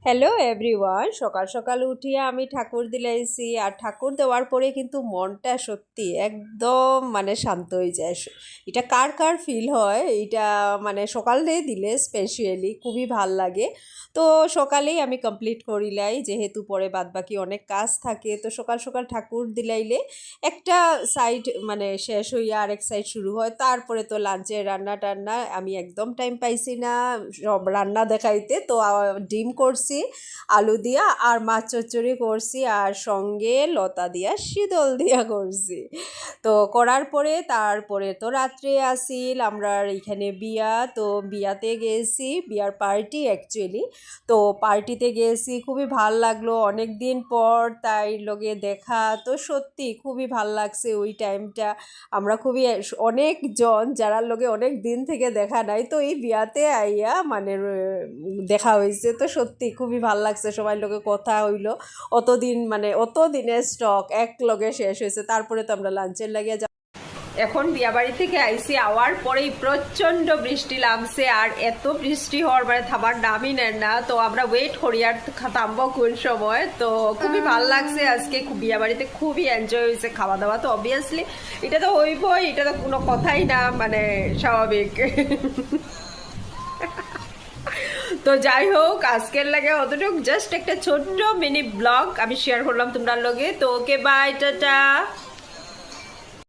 Hello everyone, সকাল সকাল উঠিয়ে আমি ঠাকুর দিলাইছি। আর ঠাকুর দেওয়ার পরে কিন্তু মনটা সত্যি একদম মানে শান্ত হয়ে যায়। এটা কার কার ফিল হয় এটা, মানে সকালে দিলে স্পেশালি খুবই ভাল লাগে। তো সকালেই আমি কমপ্লিট করিলাই, যেহেতু পরে বাদ বাকি অনেক কাজ থাকে। তো সকাল সকাল ঠাকুর দিলাইলে একটা সাইড মানে শেষ হইয়া আরেক সাইড শুরু হয়। তারপরে তো লাঞ্চের রান্না টান্না আমি একদম টাইম পাইছি না সব রান্না দেখাইতে। তো ডিম করছি আলু দিয়া, আর মাছ চচ্চড়ি করছি, আর সঙ্গে লতা দিয়া শীতল দিয়া করছি। তো করার পরে তারপরে তো রাত্রে আসিল আমরা এখানে বিয়া। তো বিয়াতে গেছি, বিয়ার পার্টি অ্যাকচুয়ালি। তো পার্টিতে গেছি, খুবই ভাল লাগলো, অনেক দিন পর তাই লগে দেখা। তো সত্যি খুবই ভাল লাগছে ওই টাইমটা। আমরা খুবই অনেকজন যারা লগে অনেক দিন থেকে দেখা নাই, তো এই বিয়াতে আইয়া মানে দেখা হয়েছে। তো সত্যি খুবই ভাল লাগছে, সবাই লগে কথা হইলো। অতদিন মানে অত দিনের স্টক এক লগে শেষ হয়েছে। তারপরে তো আমরা লাঞ্চের লাগিয়ে এখন বিয়াবাড়ি থেকে আইসি, আওয়ার পরেই প্রচণ্ড বৃষ্টি লাগছে। আর এত বৃষ্টি হওয়ার মানে থামার নামই নেন না। তো আমরা ওয়েট করি আর থামবো কোন সময়। তো খুবই ভাল লাগছে আজকে, বিয়াবাড়িতে খুবই এনজয় হয়েছে। খাওয়া দাওয়া তো অবভিয়াসলি এটা তো হইবই, এটা তো কোনো কথাই না, মানে স্বাভাবিক। তো যাই হোক, আজকের লাগে অতটুকু, জাস্ট একটা ছোট্ট মিনি ব্লগ আমি শেয়ার করলাম তোমরা লগে। তো ওকে, বাই, টাটা।